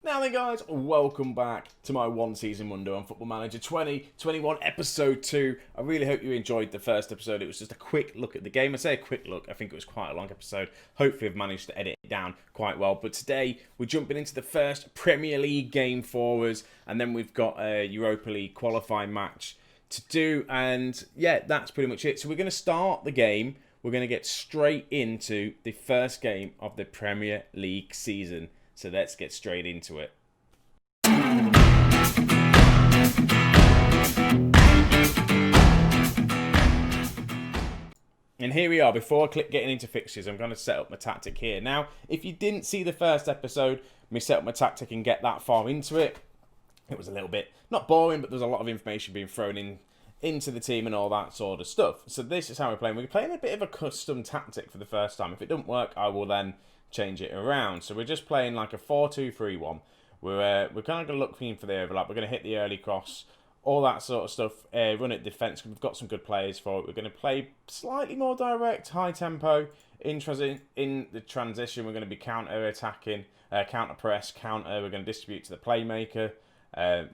Now then guys, welcome back to my one season wonder on Football Manager 2021 episode 2. I really hope you enjoyed the first episode. It was just a quick look at the game. I say a quick look, I think it was quite a long episode. Hopefully I've managed to edit it down quite well. But today we're jumping into the first Premier League game for us, and then we've got a Europa League qualifying match to do, and yeah, that's pretty much it. So we're going to start the game. We're going to get straight into the first game of the Premier League season. So let's get straight into it. And here we are. Before I click getting into fixtures, I'm going to set up my tactic here. Now, if you didn't see the first episode, me set up my tactic and get that far into it, it was a little bit, not boring, but there's a lot of information being thrown into the team and all that sort of stuff. So this is how we're playing. We're playing a bit of a custom tactic for the first time. If it doesn't work, I will then change it around. So we're just playing like a 4-2-3-1. We're kind of going to look for the overlap. We're going to hit the early cross, all that sort of stuff. Run it defence. We've got some good players for it. We're going to play slightly more direct, high tempo. In the transition, we're going to be counter-attacking, counter-press, counter. We're going to distribute to the playmaker,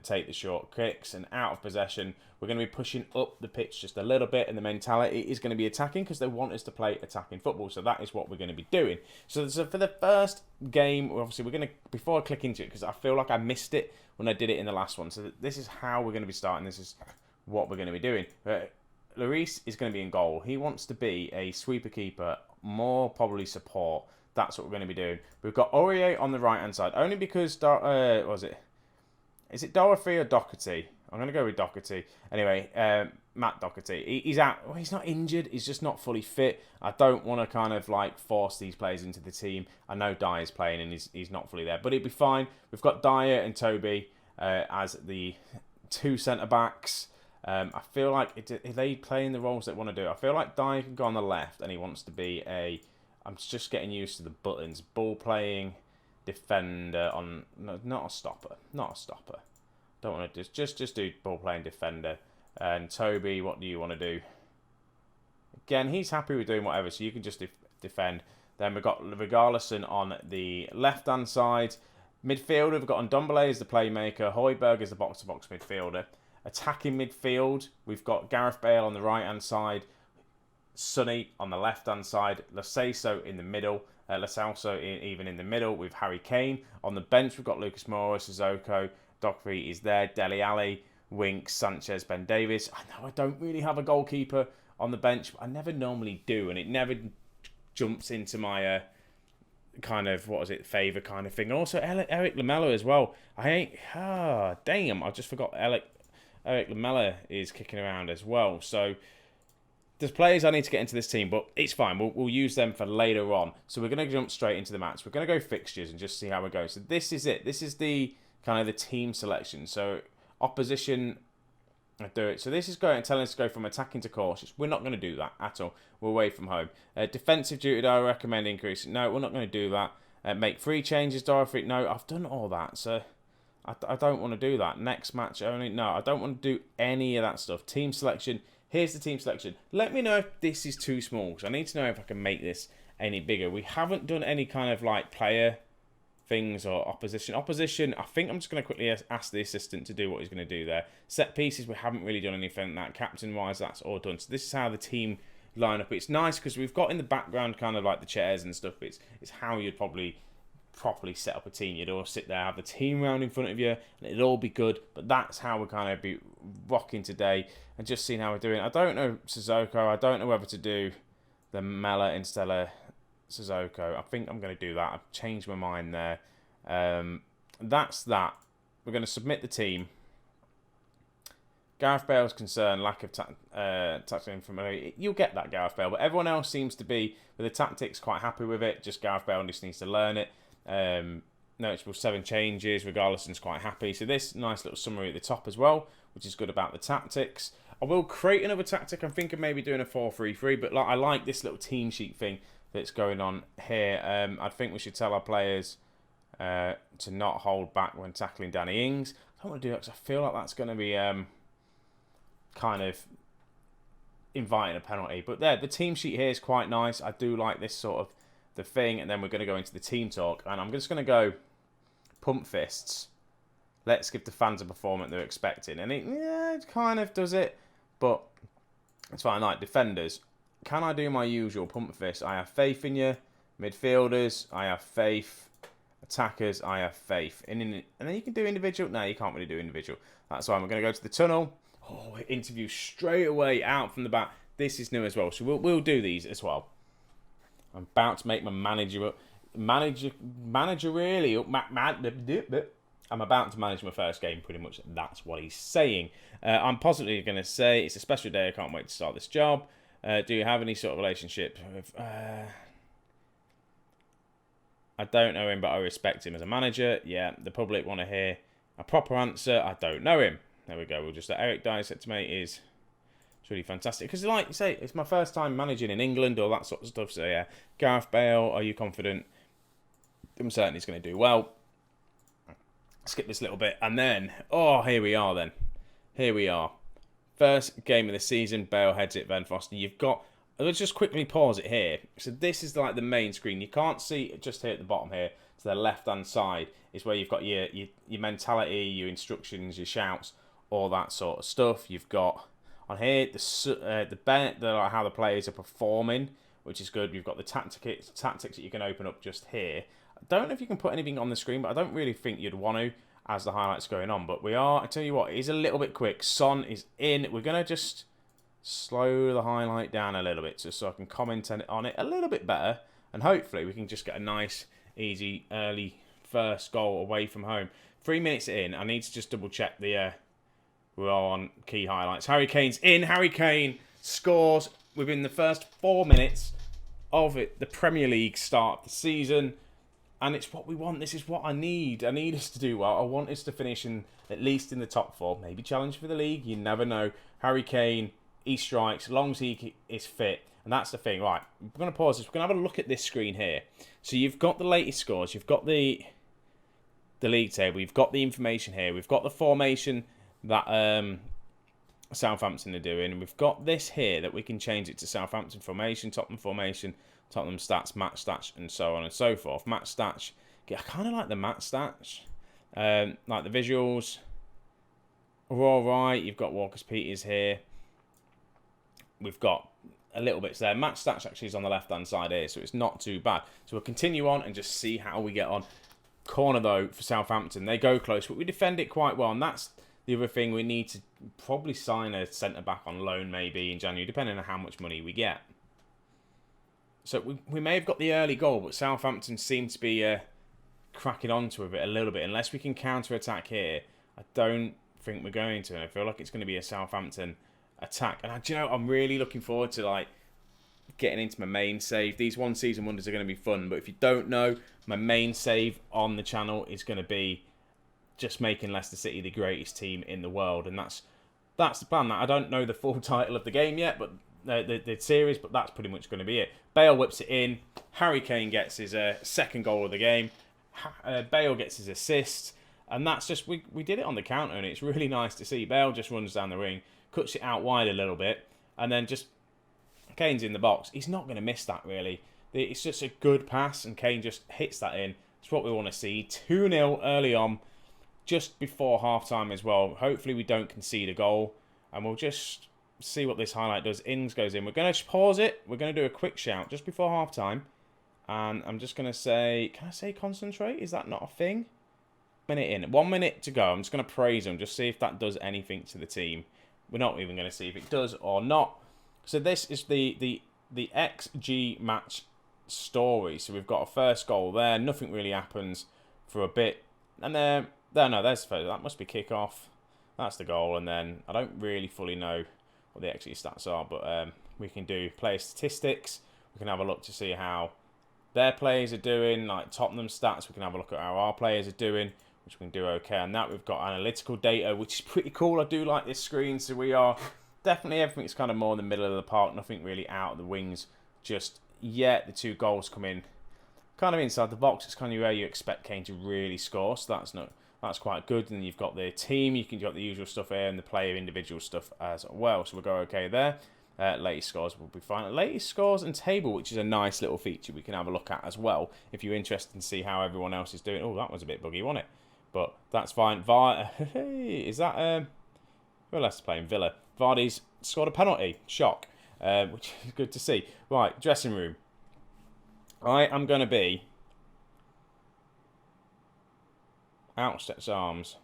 take the short kicks, and out of possession, we're going to be pushing up the pitch just a little bit, and the mentality is going to be attacking because they want us to play attacking football. So that is what we're going to be doing. So for the first game, obviously we're going to, before I click into it, because I feel like I missed it when I did it in the last one. So this is how we're going to be starting. This is what we're going to be doing. Lloris is going to be in goal. He wants to be a sweeper keeper, more probably support. That's what we're going to be doing. We've got Aurier on the right hand side, only because is it Dorothy or Doherty? I'm going to go with Doherty. Anyway, Matt Doherty. He's out. Well, he's not injured. He's just not fully fit. I don't want to kind of like force these players into the team. I know Dyer's playing and he's not fully there. But it'll be fine. We've got Dyer and Toby as the two centre-backs. I feel like, are they playing the roles they want to do? I feel like Dyer can go on the left and he wants to be a... I'm just getting used to the buttons. Ball-playing defender on... No, not a stopper. Not a stopper. Don't want to just do ball playing defender. And Toby, what do you want to do? Again, he's happy with doing whatever, so you can just defend. Then we've got Rigarlison on the left hand side. Midfielder, we've got Ndombele as the playmaker. Højbjerg as the box to box midfielder. Attacking midfield, we've got Gareth Bale on the right hand side. Sonny on the left hand side. Lo Celso in the middle. Lo Celso even in the middle with Harry Kane. On the bench, we've got Lucas Moura, Sissoko. Dockery is there, Dele Alli, Winks, Sanchez, Ben Davies. I know I don't really have a goalkeeper on the bench, but I never normally do, and it never jumps into my favour kind of thing. Also, Eric Lamela as well. Damn, I just forgot Eric Lamela is kicking around as well. So there's players I need to get into this team, but it's fine. We'll use them for later on. So we're going to jump straight into the match. We're going to go fixtures and just see how we go. So this is it. This is the kind of the team selection. So opposition, I do it. So this is telling us to go from attacking to cautious. We're not going to do that at all. We're away from home. Defensive duty, do I recommend increasing? No, we're not going to do that. Make 3 changes, Dorothy. No, I've done all that. So I don't want to do that. Next match only. No, I don't want to do any of that stuff. Team selection. Here's the team selection. Let me know if this is too small, because I need to know if I can make this any bigger. We haven't done any kind of like player things or opposition. I think I'm just going to quickly ask the assistant to do what he's going to do there. Set pieces, we haven't really done anything like that. Captain-wise, that's all done. So this is how the team line up. It's nice because we've got in the background kind of like the chairs and stuff. It's how you'd probably properly set up a team. You'd all sit there, have the team round in front of you, and it'd all be good. But that's how we're kind of be rocking today and just seeing how we're doing. I don't know Sissoko. I don't know whether to do the Mela instead of Sissoko. I think I'm going to do that. I've changed my mind there. That's that. We're going to submit the team. Gareth Bale's concern, lack of tactical information. You'll get that, Gareth Bale, but everyone else seems to be, with the tactics, quite happy with it. Just Gareth Bale just needs to learn it. Noticeable 7 changes. Rigarlison's quite happy. So this nice little summary at the top as well, which is good about the tactics. I will create another tactic. I'm thinking maybe doing a 4-3-3, but I like this little team sheet thing that's going on here. I think we should tell our players to not hold back when tackling Danny Ings. I don't want to do that because I feel like that's going to be kind of inviting a penalty. But there, the team sheet here is quite nice. I do like this sort of the thing, and then we're going to go into the team talk, and I'm just going to go pump fists. Let's give the fans a performance they're expecting. And it kind of does it, but it's fine. Like, defenders, can I do my usual pump fist? I have faith in you. Midfielders, I have faith. Attackers, I have faith. And then you can do individual. No, you can't really do individual. That's why we're going to go to the tunnel. Oh, interview straight away out from the back. This is new as well, so we'll do these as well. I'm about to make my manager really. I'm about to manage my first game, pretty much. That's what he's saying. I'm positively going to say it's a special day. I can't wait to start this job. Do you have any sort of relationship with... I don't know him, but I respect him as a manager. Yeah, the public want to hear a proper answer. I don't know him. There we go. We'll just let Eric dissect to me. It's really fantastic. Because, like you say, it's my first time managing in England, all that sort of stuff. So, yeah. Gareth Bale, are you confident? I'm certain he's going to do well. Skip this little bit. And then, here we are then. Here we are. First game of the season. Bale heads it, Ben Foster. You've got... Let's just quickly pause it here. So this is like the main screen. You can't see it just here at the bottom here. To the left-hand side is where you've got your mentality, your instructions, your shouts, all that sort of stuff. You've got on here how the players are performing, which is good. You've got the tactics that you can open up just here. I don't know if you can put anything on the screen, but I don't really think you'd want to as the highlights going on. But we are. I tell you what, it is a little bit quick. Son is in. We're gonna just slow the highlight down a little bit just so I can comment on it a little bit better, and hopefully we can just get a nice, easy, early first goal away from home. 3 minutes in, I need to just double check we're on key highlights. Harry Kane's in. Harry Kane scores within the first 4 minutes of the Premier League start of the season, and it's what we want. This is what I need. I need us to do well. I want us to finish at least in the top 4, maybe challenge for the league. You never know. Harry Kane, he strikes as long as he is fit. And that's the thing. Right, we're going to pause this. We're going to have a look at this screen here. So you've got the latest scores. You've got the league table. You've got the information here. We've got the formation that Southampton are doing. And we've got this here that we can change it to Southampton formation, Tottenham stats, match stats, and so on and so forth. Match stats. I kind of like the match stats. Like the visuals are all right. You've got Walker-Peters here. We've got a little bit there. Match stats actually is on the left-hand side here, so it's not too bad. So we'll continue on and just see how we get on. Corner, though, for Southampton. They go close, but we defend it quite well. And that's the other thing. We need to probably sign a centre-back on loan maybe in January, depending on how much money we get. So we may have got the early goal, but Southampton seem to be cracking onto it a little bit. Unless we can counter-attack here, I don't think we're going to. And I feel like it's going to be a Southampton attack. And I'm really looking forward to getting into my main save. These one season wonders are going to be fun, but if you don't know, my main save on the channel is going to be just making Leicester City the greatest team in the world, and that's the plan. I don't know the full title of the game yet, but the series, but that's pretty much going to be it. Bale whips it in. Harry Kane gets his second goal of the game. Bale gets his assist, and that's just we did it on the counter, and it's really nice to see. Bale just runs down the ring, cuts it out wide a little bit, and then just Kane's in the box. He's not going to miss that, really. It's just a good pass, and Kane just hits that in. It's what we want to see. 2-0 early on, just before half-time as well. Hopefully we don't concede a goal, and we'll just see what this highlight does. Ings goes in. We're going to pause it. We're going to do a quick shout just before half-time, and I'm just going to say, can I say concentrate? Is that not a thing? Minute in. 1 minute to go. I'm just going to praise him, just see if that does anything to the team. We're not even going to see if it does or not. So this is the XG match story. So we've got a first goal there. Nothing really happens for a bit. And there's the first. That must be kick-off. That's the goal. And then I don't really fully know what the XG stats are, but we can do player statistics. We can have a look to see how their players are doing, like Tottenham stats. We can have a look at how our players are doing, which we can do okay. And that we've got analytical data, which is pretty cool. I do like this screen. So we are definitely, everything's kind of more in the middle of the park. Nothing really out of the wings just yet. The 2 goals come in kind of inside the box. It's kind of where you expect Kane to really score. So that's quite good. And then you've got the team. You've got the usual stuff here and the player individual stuff as well. So we'll go okay there. Latest scores will be fine. Latest scores and table, which is a nice little feature we can have a look at as well if you're interested to see how everyone else is doing. Oh, that was a bit buggy, wasn't it? But that's fine. Is that who else is playing? Villa. Vardy's scored a penalty. Shock. Which is good to see. Right, dressing room. I am going to be outstretched arms.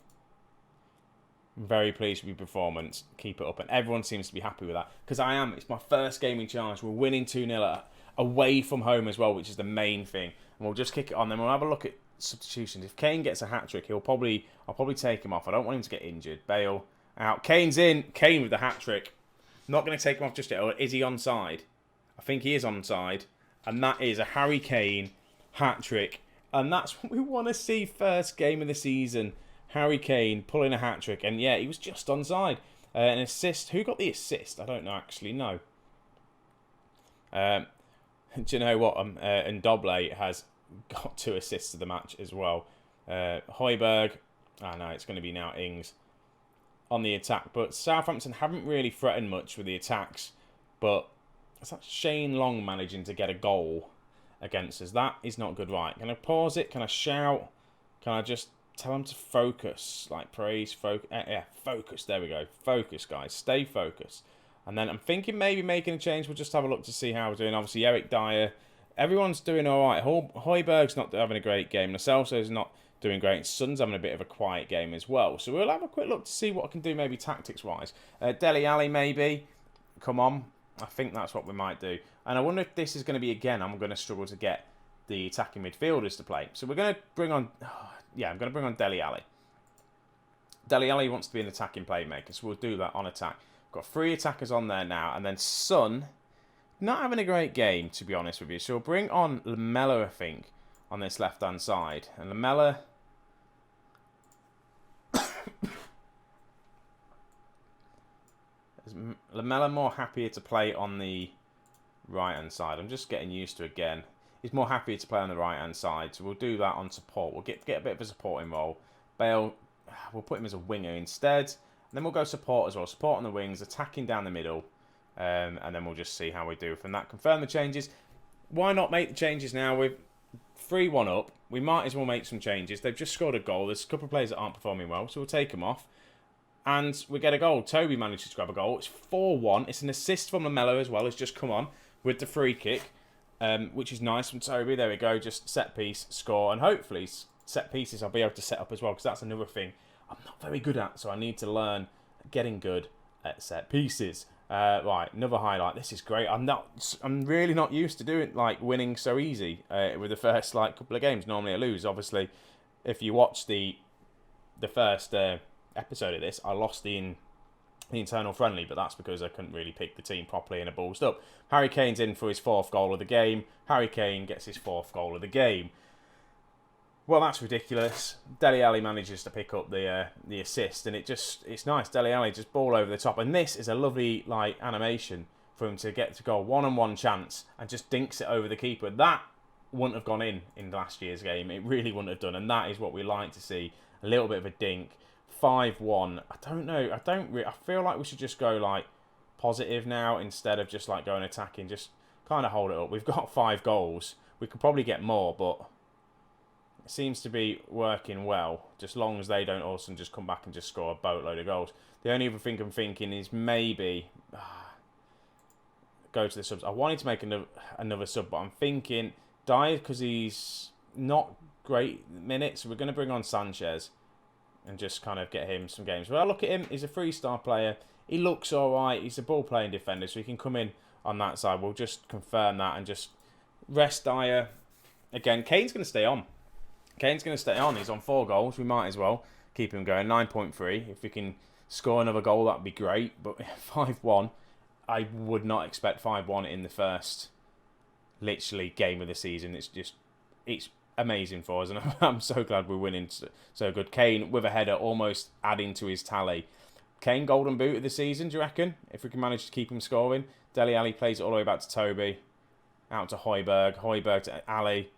I'm very pleased with your performance. Keep it up. And everyone seems to be happy with that. Because I am. It's my first game in charge. We're winning 2-0 away from home as well, which is the main thing. And we'll just kick it on. Then we'll have a look at substitutions. If Kane gets a hat-trick, I'll probably take him off. I don't want him to get injured. Bale out. Kane's in. Kane with the hat-trick. Not going to take him off just yet. Or is he onside? I think he is onside. And that is a Harry Kane hat-trick. And that's what we want to see first game of the season. Harry Kane pulling a hat-trick. And yeah, he was just onside. An assist. Who got the assist? I don't actually know. Do you know what? And Doble has got 2 assists of the match as well. Højbjerg. No, it's going to be now Ings on the attack. But Southampton haven't really threatened much with the attacks. But it's that Shane Long managing to get a goal against us. That is not good. Right. Can I pause it? Can I shout? Can I just tell them to focus? Like praise, focus. Yeah, focus. There we go. Focus, guys. Stay focused. And then I'm thinking maybe making a change. We'll just have a look to see how we're doing. Obviously, Eric Dyer. Everyone's doing all right. Højbjerg's not having a great game. Lo Celso's not doing great. Son's having a bit of a quiet game as well. So we'll have a quick look to see what I can do maybe tactics-wise. Dele Alli maybe. Come on. I think that's what we might do. And I wonder if this is going to be, again, I'm going to struggle to get the attacking midfielders to play. So we're going to bring on... yeah, I'm going to bring on Dele Alli. Dele Alli wants to be an attacking playmaker, so we'll do that on attack. We've got 3 attackers on there now. And then Son, not having a great game, to be honest with you. So we'll bring on Lamela, I think, on this left-hand side. And Lamela... Is Lamela more happier to play on the right-hand side? I'm just getting used to it again. He's more happier to play on the right-hand side, so we'll do that on support. We'll get a bit of a supporting role. Bale, we'll put him as a winger instead. And then we'll go support as well. Support on the wings, attacking down the middle. And then we'll just see how we do from that. Confirm the changes. Why not make the changes now? We're 3-1 up. We might as well make some changes. They've just scored a goal. There's a couple of players that aren't performing well, so we'll take them off. And we get a goal. Toby manages to grab a goal. It's 4-1. It's an assist from Lamela as well. It's just come on with the free kick, which is nice from Toby. There we go. Just set piece, score. And hopefully set pieces I'll be able to set up as well, because that's another thing I'm not very good at. So I need to learn getting good at set pieces. Right, another highlight. This is great. I'm really not used to doing winning so easy with the first couple of games. Normally I lose. Obviously, if you watch the first episode of this, I lost the internal friendly, but that's because I couldn't really pick the team properly and I ballsed up. Harry Kane's in for his 4th goal of the game. Harry Kane gets his 4th goal of the game. Well, that's ridiculous. Dele Alli manages to pick up the assist, and it's nice. Dele Alli just ball over the top, and this is a lovely animation for him to get to goal, 1-on-1 chance, and just dinks it over the keeper. That wouldn't have gone in last year's game. It really wouldn't have done, and that is what we like to see. A little bit of a dink. 5-1. I don't know. I feel like we should just go positive now instead of just going attacking. Just kind of hold it up. We've got 5 goals. We could probably get more, but it seems to be working well. Just long as they don't also just come back and just score a boatload of goals. The only other thing I'm thinking is maybe go to the subs. I wanted to make another sub, but I'm thinking Dyer, because he's not great minutes. So we're going to bring on Sanchez and just kind of get him some games. Well, I look at him. He's a 3-star player. He looks all right. He's a ball-playing defender, so he can come in on that side. We'll just confirm that and just rest Dyer. Again, Kane's going to stay on. Kane's going to stay on. He's on 4 goals. We might as well keep him going. 9.3. If we can score another goal, that would be great. But 5-1, I would not expect 5-1 in the first, literally, game of the season. It's amazing for us, and I'm so glad we're winning so good. Kane with a header almost adding to his tally. Kane golden boot of the season, do you reckon? If we can manage to keep him scoring. Dele Alli plays it all the way back to Toby. Out to Højbjerg. Højbjerg to Ali.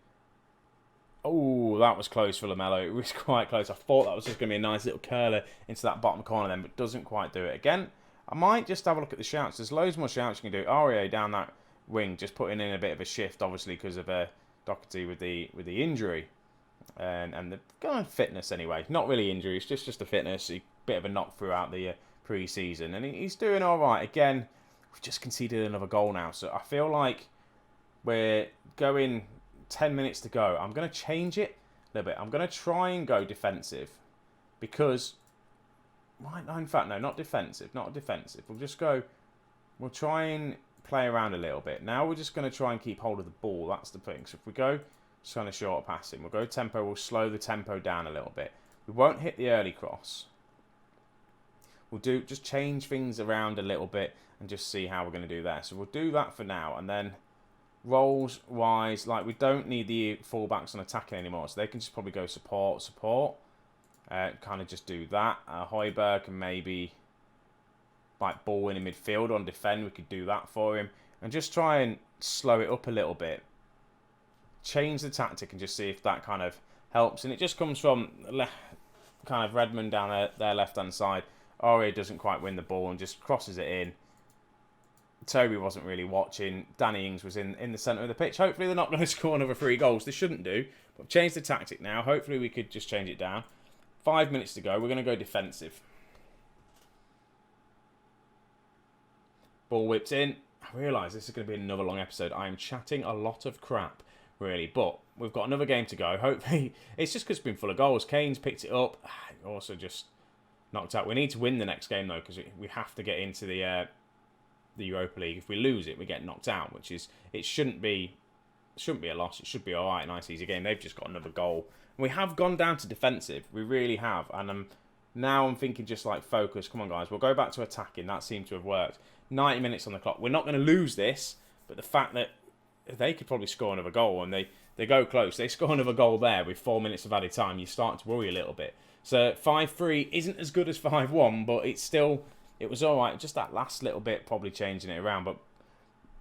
Oh, that was close for Lamela. It was quite close. I thought that was just going to be a nice little curler into that bottom corner then, but doesn't quite do it again. I might just have a look at the shouts. There's loads more shouts you can do. Aurier down that wing, just putting in a bit of a shift, obviously, because of Doherty with the injury. And the kind of fitness anyway. Not really injury, it's just the fitness. A bit of a knock throughout the pre-season. And he's doing all right. Again, we've just conceded another goal now. So I feel like we're going 10 minutes to go. I'm going to change it a little bit. I'm going to try and go defensive. Because, no, in fact, no, not defensive. We'll just go, we'll try and play around a little bit. Now we're just going to try and keep hold of the ball. That's the thing. So if we go kind of short passing, we'll go tempo, we'll slow the tempo down a little bit. We won't hit the early cross. We'll just change things around a little bit and just see how we're going to do that. So we'll do that for now, and then roles wise, like we don't need the fullbacks on attacking anymore, so they can just probably go support. Kind of just do that. Højbjerg can maybe like ball in midfield on defend. We could do that for him and just try and slow it up a little bit. Change the tactic and just see if that kind of helps. And it just comes from kind of Redmond down their left-hand side. Aurier doesn't quite win the ball and just crosses it in. Toby wasn't really watching. Danny Ings was in the centre of the pitch. Hopefully they're not going to score another 3 goals. They shouldn't do. But change the tactic now. Hopefully we could just change it down. 5 minutes to go. We're going to go defensive. Ball whipped in. I realise this is going to be another long episode. I am chatting a lot of crap, really. But we've got another game to go. Hopefully, it's just because it's been full of goals. Kane's picked it up. Also just knocked out. We need to win the next game, though, because we have to get into the Europa League. If we lose it, we get knocked out, which is... It shouldn't be a loss. It should be all right. Nice, easy game. They've just got another goal. We have gone down to defensive. We really have. And now I'm thinking just like focus. Come on, guys. We'll go back to attacking. That seemed to have worked. 90 minutes on the clock. We're not going to lose this. But the fact that they could probably score another goal. And they go close. They score another goal there with 4 minutes of added time. You're starting to worry a little bit. So 5-3 isn't as good as 5-1. But it's still... It was all right. Just that last little bit probably changing it around. But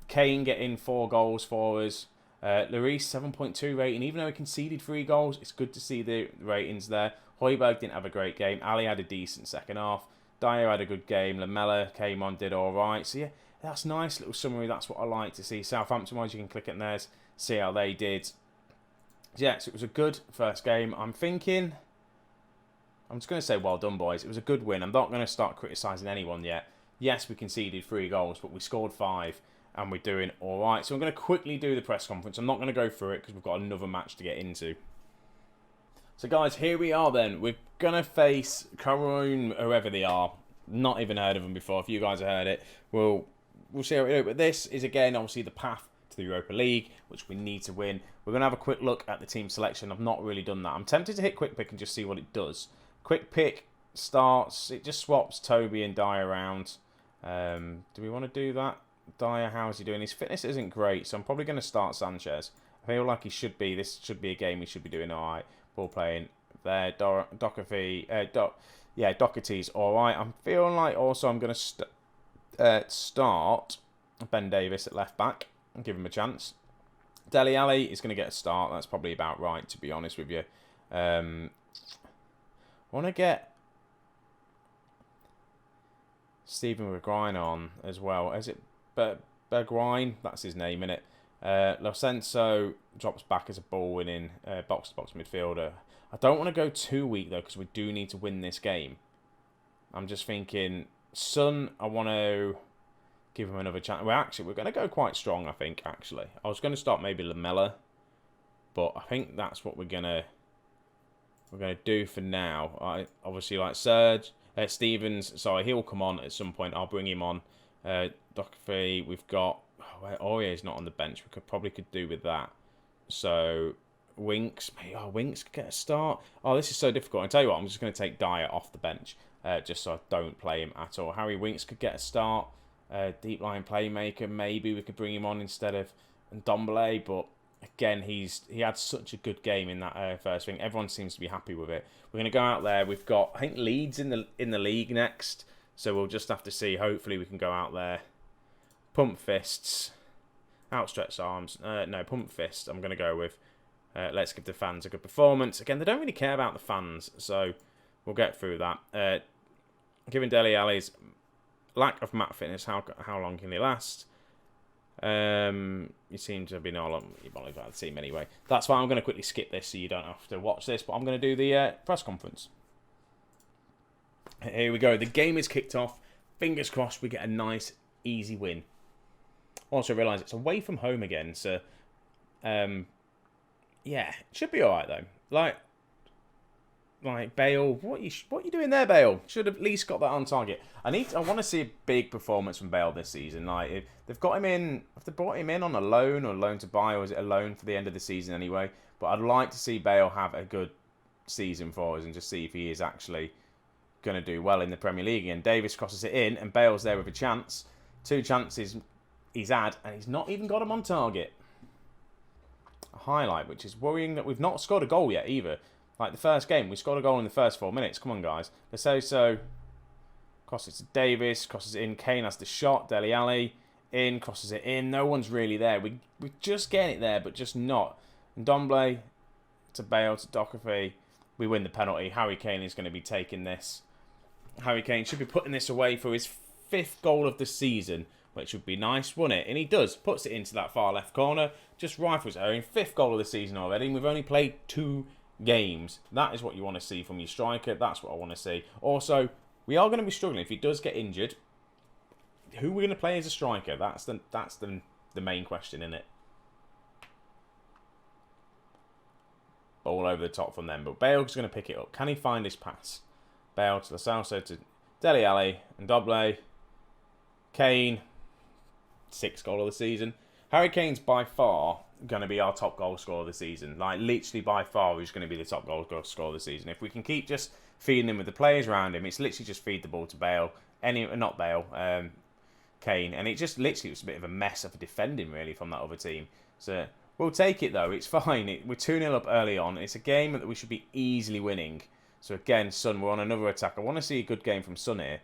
Kane getting 4 goals for us. Lloris 7.2 rating, even though he conceded 3 goals, it's good to see the ratings there. Højbjerg didn't have a great game. Ali had a decent second half. Dyer had a good game. Lamela came on, did all right. So yeah, that's nice little summary. That's what I like to see. Southampton wise, you can click it there, see how they did. Yeah, so it was a good first game. I'm just going to say well done, boys. It was a good win. I'm not going to start criticising anyone yet. Yes, we conceded 3 goals, but we scored 5. And we're doing all right. So I'm going to quickly do the press conference. I'm not going to go through it because we've got another match to get into. So, guys, here we are then. We're going to face Cameroon, whoever they are. Not even heard of them before. If you guys have heard it, we'll see how we do. But this is, again, obviously the path to the Europa League, which we need to win. We're going to have a quick look at the team selection. I've not really done that. I'm tempted to hit quick pick and just see what it does. Quick pick starts. It just swaps Toby and Dyer around. Do we want to do that? Dyer, how is he doing? His fitness isn't great, so I'm probably going to start Sanchez. I feel like he should be. This should be a game he should be doing all right. Ball playing there. Doherty's all right. I'm feeling like also I'm going to start Ben Davis at left back and give him a chance. Dele Alli is going to get a start. That's probably about right, to be honest with you. I want to get Stephen Bergwijn on as well. Is it Bergwijn? That's his name, innit? Lo Celso drops back as a ball-winning box-to-box midfielder. I don't want to go too weak, though, because we do need to win this game. I'm just thinking, Son, I want to give him another chance. Well, actually, we're going to go quite strong, I think, actually. I was going to start maybe Lamela, but I think that's what we're going to do for now. I obviously like Stevens, sorry, he'll come on at some point. I'll bring him on. Doherty, we've got... Aurier's not on the bench. We could do with that. So, Winks. Winks could get a start. Oh, this is so difficult. I tell you what, I'm just going to take Dyer off the bench. Just so I don't play him at all. Harry Winks could get a start. Deep line playmaker, maybe we could bring him on instead of Ndombele. But, again, he had such a good game in that first thing. Everyone seems to be happy with it. We're going to go out there. We've got, I think, Leeds in the league next. So we'll just have to see. Hopefully we can go out there. Pump fists. Outstretched arms. No, pump fist. I'm going to go with. Let's give the fans a good performance. Again, they don't really care about the fans. So we'll get through that. Giving Dele Alli's lack of mat fitness. How long can they last? You seem to have been all on. You've only got the team anyway. That's why I'm going to quickly skip this so you don't have to watch this. But I'm going to do the press conference. Here we go. The game is kicked off. Fingers crossed we get a nice, easy win. Also realise it's away from home again, so yeah, it should be all right though. Like Bale, what you doing there, Bale? Should have at least got that on target. I want to see a big performance from Bale this season. Like if they've got him in, if they brought him in on a loan or loan to buy, or is it a loan for the end of the season anyway? But I'd like to see Bale have a good season for us and just see if he is actually going to do well in the Premier League. And Davis crosses it in, and Bale's there with a chance. 2 chances he's had, and he's not even got him on target. A highlight, which is worrying that we've not scored a goal yet either. Like the first game, we scored a goal in the first 4 minutes. Come on, guys. Let's say so. Crosses to Davis. Crosses it in. Kane has the shot. Dele Alli in. Crosses it in. No one's really there. We're just getting it there, but just not. And Domblé to Bale to Doherty. We win the penalty. Harry Kane is going to be taking this. Harry Kane should be putting this away for his 5th goal of the season, which would be nice, wouldn't it? And he does. Puts it into that far left corner. Just rifles it. 5th goal of the season already. And we've only played 2 games. That is what you want to see from your striker. That's what I want to see. Also, we are going to be struggling if he does get injured. Who are we going to play as a striker? That's the main question, isn't it? Ball over the top from them, but Bale's going to pick it up. Can he find his pass? Bale to Lascelles to Dele Alli and Doble. Kane, 6th goal of the season. Harry Kane's by far going to be our top goal scorer of the season. Like, literally by far, he's going to be the top goal scorer of the season. If we can keep just feeding him with the players around him, it's literally just feed the ball to Bale. Kane. And it just literally was a bit of a mess of defending, really, from that other team. So, we'll take it, though. It's fine. We're 2-0 up early on. It's a game that we should be easily winning. So, again, Son, we're on another attack. I want to see a good game from Son here,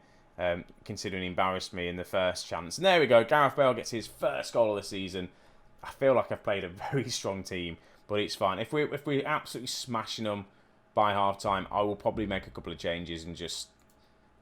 considering he embarrassed me in the first chance. And there we go. Gareth Bale gets his 1st goal of the season. I feel like I've played a very strong team, but it's fine. If we're absolutely smashing them by half time, I will probably make a couple of changes and just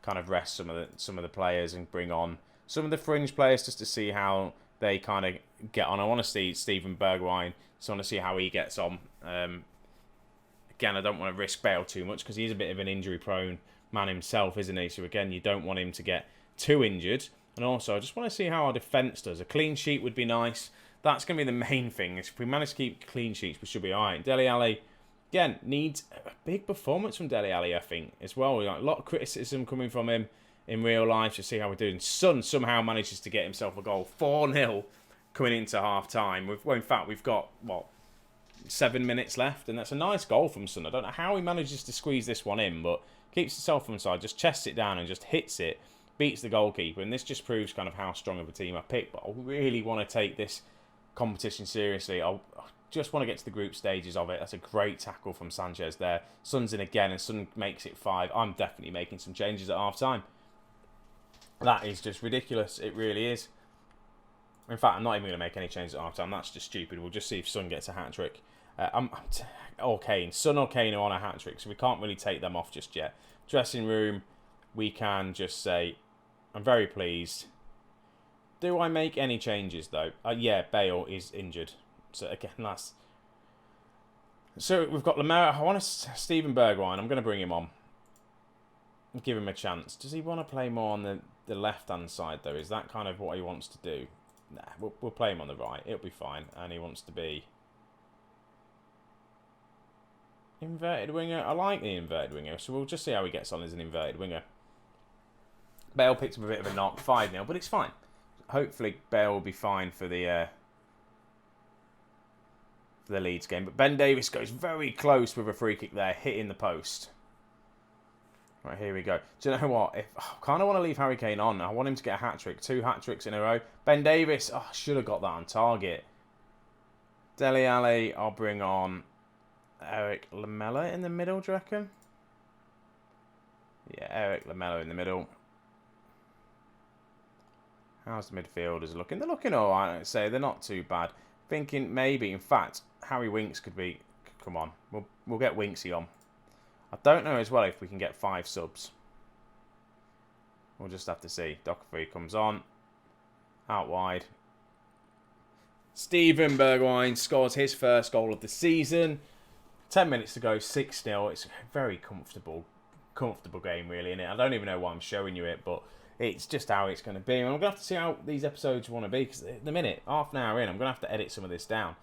kind of rest some of the players and bring on some of the fringe players just to see how they kind of get on. I want to see Steven Bergwijn, so I want to see how he gets on. Again, I don't want to risk Bale too much because he's a bit of an injury-prone man himself, isn't he? So again, you don't want him to get too injured. And also, I just want to see how our defence does. A clean sheet would be nice. That's going to be the main thing. If we manage to keep clean sheets, we should be alright. Dele Alli, again, needs a big performance from Dele Alli, I think, as well. We got a lot of criticism coming from him in real life to see how we're doing. Son somehow manages to get himself a goal. 4-0 coming into half-time. In fact, we've got, 7 minutes left, and that's a nice goal from Son. I don't know how he manages to squeeze this one in, but keeps himself on side, just chests it down and just hits it, beats the goalkeeper, and this just proves kind of how strong of a team I picked. But I really want to take this competition seriously. I just want to get to the group stages of it. That's a great tackle from Sanchez there. Son's in again, and Son makes it 5. I'm definitely making some changes at half-time. That is just ridiculous. It really is. In fact, I'm not even going to make any changes at half-time. That's just stupid. We'll just see if Son gets a hat-trick. Or Kane. Son or Kane are on a hat-trick, so we can't really take them off just yet. Dressing room, we can just say, I'm very pleased. Do I make any changes, though? Yeah, Bale is injured. So, again, that's... So, we've got Lamar. I want Steven Bergwijn. I'm going to bring him on. Give him a chance. Does he want to play more on the left-hand side, though? Is that kind of what he wants to do? Nah, we'll play him on the right. It'll be fine. And he wants to be... inverted winger. I like the inverted winger, so we'll just see how he gets on as an inverted winger. Bale picked up a bit of a knock, 5-0, but it's fine. Hopefully Bale will be fine for the Leeds game. But Ben Davis goes very close with a free kick there, hitting the post. Right, here we go. Do you know what? I kind of want to leave Harry Kane on. I want him to get a hat-trick. 2 hat-tricks in a row. Ben Davis, I should have got that on target. Dele Alli, I'll bring on Eric Lamela in the middle, do you reckon? Yeah, Eric Lamela in the middle. How's the midfielders looking? They're looking alright, I'd say. They're not too bad. Thinking maybe, in fact, Harry Winks could be... Come on, we'll get Winksy on. I don't know as well if we can get 5 subs. We'll just have to see. Doherty comes on. Out wide. Steven Bergwijn scores his first goal of the season. 10 minutes to go, 6-0. It's a very comfortable game, really, isn't it? I don't even know why I'm showing you it, but it's just how it's going to be. And I'm going to have to see how these episodes want to be, because at the minute, half an hour in, I'm going to have to edit some of this down.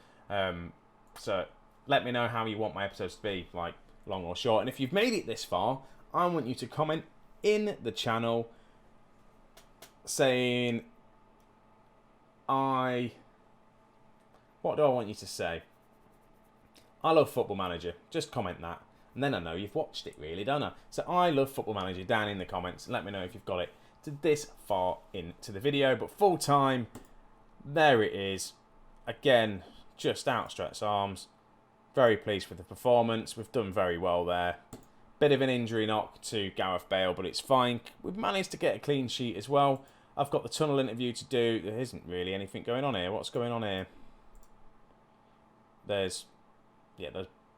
So let me know how you want my episodes to be, like long or short. And if you've made it this far, I want you to comment in the channel saying, what do I want you to say? I love Football Manager. Just comment that. And then I know you've watched it, really, don't I? So I love Football Manager down in the comments. And let me know if you've got it to this far into the video. But full time, there it is. Again, just outstretched arms. Very pleased with the performance. We've done very well there. Bit of an injury knock to Gareth Bale, but it's fine. We've managed to get a clean sheet as well. I've got the tunnel interview to do. There isn't really anything going on here. What's going on here? There's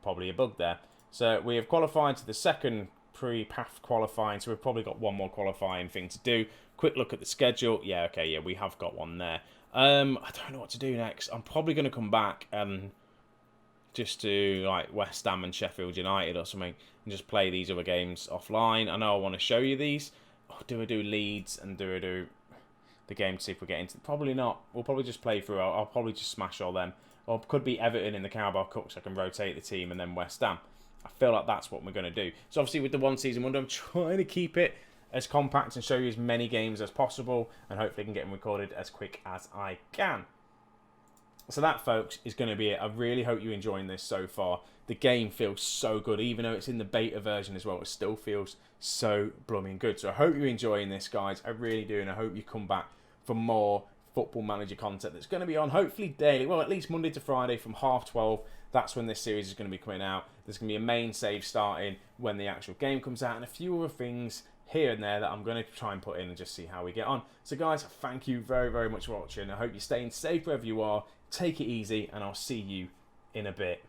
probably a bug there. So we have qualified to the second pre-path qualifying, so we've probably got one more qualifying thing to do. Quick look at the schedule. Yeah, okay, yeah, we have got one there. I don't know what to do next. I'm probably going to come back and just do like West Ham and Sheffield United or something and just play these other games offline. I know I want to show you these. Oh, do I do Leeds and do I do the game to see if we get into... Probably not. We'll probably just play through. I'll probably just smash all them. Or it could be Everton in the Carabao Cup, so I can rotate the team, and then West Ham. I feel like that's what we're going to do. So obviously with the one season wonder, I'm trying to keep it as compact and show you as many games as possible, and hopefully I can get them recorded as quick as I can. So that, folks, is going to be it. I really hope you're enjoying this so far. The game feels so good, even though it's in the beta version as well. It still feels so blooming good. So I hope you're enjoying this, guys. I really do, and I hope you come back for more Football Manager content that's going to be on hopefully daily, well, at least Monday to Friday from 12:30. That's when this series is going to be coming out. There's going to be a main save starting when the actual game comes out, and a few other things here and there that I'm going to try and put in and just see how we get on. So guys, thank you very, very much for watching. I hope you're staying safe wherever you are. Take it easy, and I'll see you in a bit.